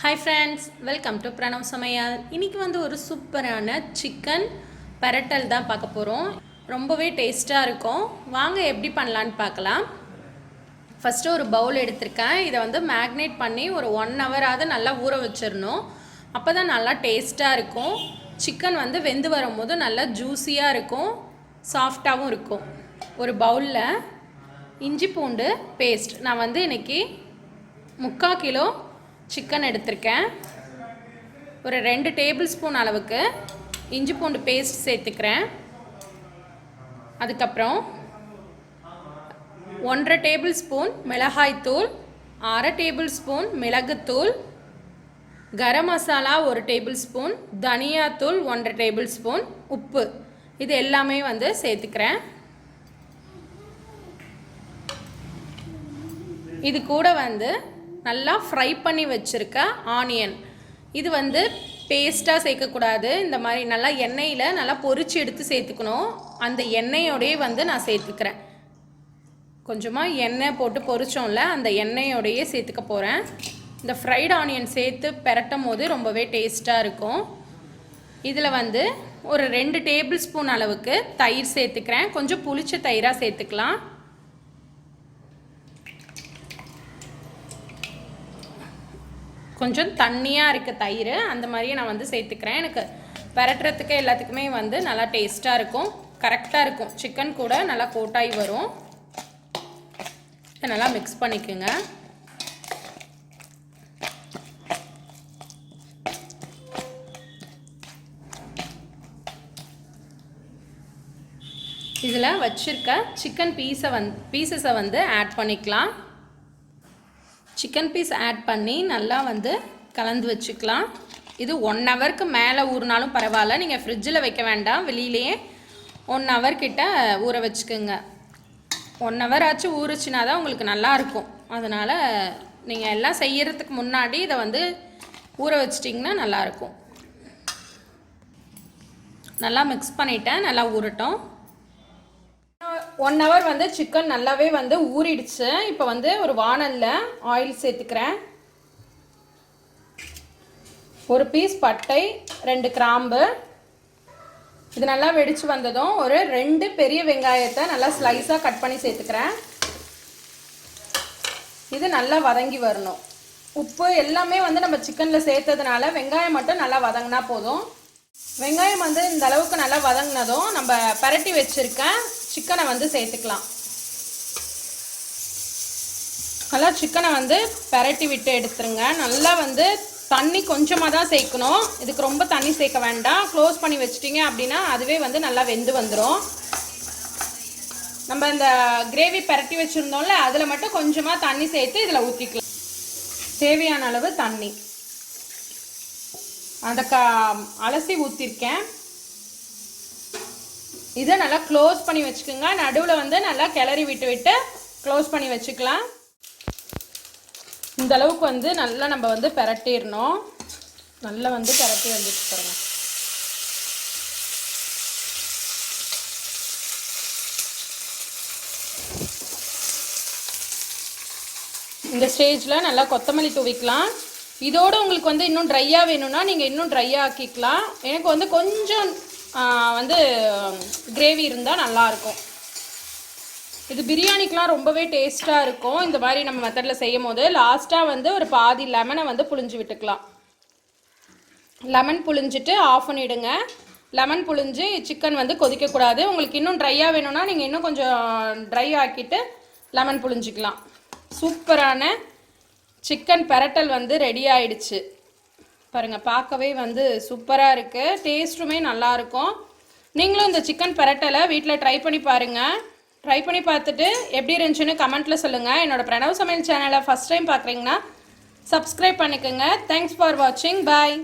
Hi friends, welcome to Pranav Samayal. இன்னைக்கு வந்து ஒரு சூப்பரான சிக்கன் பெரட்டல் தான் பார்க்க போகிறோம். ரொம்பவே டேஸ்ட்டாக இருக்கும். வாங்க எப்படி பண்ணலான்னு பார்க்கலாம். ஃபஸ்ட்டு ஒரு பவுல் எடுத்திருக்கேன். இதை வந்து மேக்னேட் பண்ணி ஒரு 1 ஹவராவது நல்லா ஊற வச்சிடணும். அப்போ தான் நல்லா டேஸ்ட்டாக இருக்கும். சிக்கன் வந்து வெந்து வரும்போது நல்லா ஜூஸியாக இருக்கும், சாஃப்டாகவும் இருக்கும். ஒரு பவுலில் இஞ்சி பூண்டு பேஸ்ட் நான் வந்து இன்றைக்கி 3/4 கிலோ சிக்கன் எடுத்திருக்கேன். ஒரு 2 டேபிள் ஸ்பூன் அளவுக்கு இஞ்சி பூண்டு பேஸ்ட் சேர்த்துக்கிறேன். அதுக்கப்புறம் 1/2 டேபிள் ஸ்பூன் மிளகாய்த்தூள், 1/2 டேபிள் ஸ்பூன் மிளகுத்தூள், கரம் மசாலா 1 டேபிள் ஸ்பூன், தனியாத்தூள் 1/2 டேபிள் ஸ்பூன், உப்பு, இது எல்லாமே வந்து சேர்த்துக்கிறேன். இது கூட வந்து நல்லா ஃப்ரை பண்ணி வச்சுருக்க ஆனியன், இது வந்து பேஸ்ட்டாக சேர்க்கக்கூடாது. இந்த மாதிரி நல்லா எண்ணெயில் நல்லா பொரிச்சு எடுத்து சேர்த்துக்கணும். அந்த எண்ணெயோடையே வந்து நான் சேர்த்துக்கிறேன். கொஞ்சமாக எண்ணெய் போட்டு பொரிச்சோம்ல, அந்த எண்ணெயோடையே சேர்த்துக்க போகிறேன். இந்த ஃப்ரைடு ஆனியன் சேர்த்து பெரட்டும் போது ரொம்பவே டேஸ்ட்டாக இருக்கும். இதில் வந்து ஒரு 2 டேபிள் ஸ்பூன் அளவுக்கு தயிர் சேர்த்துக்கிறேன். கொஞ்சம் புளிச்ச தயிராக சேர்த்துக்கலாம். கொஞ்சம் தண்ணியாக இருக்க தயிர் அந்த மாதிரியே நான் வந்து சேர்த்துக்கிறேன். எனக்கு பெரட்டுறதுக்கு எல்லாத்துக்குமே வந்து நல்லா டேஸ்ட்டாக இருக்கும், கரெக்டாக இருக்கும். சிக்கன் கூட நல்லா கோட்டாகி வரும். நல்லா மிக்ஸ் பண்ணிக்கோங்க. இதில் வச்சுருக்க சிக்கன் பீசஸை வந்து ஆட் பண்ணிக்கலாம். சிக்கன் பீஸ் ஆட் பண்ணி நல்லா வந்து கலந்து வச்சுக்கலாம். இது 1 ஹவருக்கு மேலே ஊறினாலும் பரவாயில்ல, நீங்கள் ஃப்ரிட்ஜில் வைக்க வேண்டாம், வெளியிலேயே 1 ஹவர் கிட்ட ஊற வச்சுக்கோங்க. 1 ஹவர் ஆச்சு ஊறிச்சினா தான் உங்களுக்கு நல்லாயிருக்கும். அதனால் நீங்கள் எல்லாம் செய்கிறதுக்கு முன்னாடி இதை வந்து ஊற வச்சிட்டிங்கன்னா நல்லாயிருக்கும். நல்லா மிக்ஸ் பண்ணிவிட்டேன், நல்லா ஊறட்டும். 1 ஹவர் வந்து சிக்கன் நல்லாவே வந்து ஊறிடுச்சு. இப்போ வந்து ஒரு வாணலில் ஆயில் சேர்த்துக்கிறேன். ஒரு பீஸ் பட்டை, 2 கிராம்பு, இது நல்லா வெடிச்சு வந்ததும் ஒரு 2 பெரிய வெங்காயத்தை நல்லா ஸ்லைஸாக கட் பண்ணி சேர்த்துக்கிறேன். இது நல்லா வதங்கி வரணும். உப்பு எல்லாமே வந்து நம்ம சிக்கனில் சேர்த்ததுனால வெங்காயம் மட்டும் நல்லா வதங்கினா போதும். வெங்காயம் வந்து இந்த அளவுக்கு நல்லா வதங்கினதும் நம்ம பரட்டி வச்சுருக்க சிக்கனை வந்து சேர்த்துக்கலாம். நல்லா சிக்கனை வந்து பரட்டி விட்டு எடுத்துருங்க. நல்லா வந்து தண்ணி கொஞ்சமாக தான் சேர்க்கணும். இதுக்கு ரொம்ப தண்ணி சேர்க்க வேண்டாம். க்ளோஸ் பண்ணி வச்சிட்டிங்க அப்படின்னா அதுவே வந்து நல்லா வெந்து வந்துடும். நம்ம இந்த கிரேவி பரட்டி வச்சுருந்தோம்ல, அதில் மட்டும் கொஞ்சமாக தண்ணி சேர்த்து இதில் ஊற்றிக்கலாம். தேவையான அளவு தண்ணி அந்த அலசி ஊற்றிருக்கேன். இதை நல்லா க்ளோஸ் பண்ணி வச்சுக்கோங்க. நடுவில் வந்து நல்லா கிளறி விட்டு க்ளோஸ் பண்ணி வச்சுக்கலாம். இந்த அளவுக்கு வந்து நல்லா நம்ம வந்து பெரட்டிடணும். நல்லா வந்து பெரட்டி வந்துட்டு பாருங்க. இந்த ஸ்டேஜில் நல்லா கொத்தமல்லி தூவிக்கலாம். இதோடு உங்களுக்கு வந்து இன்னும் ட்ரையாக வேணும்னா நீங்கள் இன்னும் ட்ரையாக ஆக்கிக்கலாம். எனக்கு வந்து கொஞ்சம் வந்து கிரேவி இருந்தால் நல்லாயிருக்கும். இது பிரியாணிக்கெலாம் ரொம்பவே டேஸ்ட்டாக இருக்கும். இந்த மாதிரி நம்ம மெத்தடில் செய்யும் போது லாஸ்ட்டாக வந்து ஒரு பாதி லெமனை வந்து புழிஞ்சு விட்டுக்கலாம். லெமன் புழிஞ்சிட்டு ஆஃப் பண்ணிவிடுங்க. லெமன் புழிஞ்சு சிக்கன் வந்து கொதிக்கக்கூடாது. உங்களுக்கு இன்னும் ட்ரையாக வேணும்னா நீங்கள் இன்னும் கொஞ்சம் ட்ரை ஆக்கிட்டு லெமன் புழிஞ்சிக்கலாம். சூப்பரான சிக்கன் பெரட்டல் வந்து ரெடி ஆயிடுச்சு பாருங்கள். பார்க்கவே வந்து சூப்பராக இருக்குது, டேஸ்ட்டுமே நல்லாயிருக்கும். நீங்களும் இந்த சிக்கன் பெரட்டலை வீட்டில் ட்ரை பண்ணி பாருங்கள். ட்ரை பண்ணி பார்த்துட்டு எப்படி இருந்துச்சுன்னு கமெண்ட்டில் சொல்லுங்கள். என்னோடய பிரணவ் சமையல் சேனலை ஃபஸ்ட் டைம் பார்க்குறீங்கன்னா சப்ஸ்கிரைப் பண்ணிக்கோங்க. தேங்க்ஸ் ஃபார் வாட்சிங். பாய்.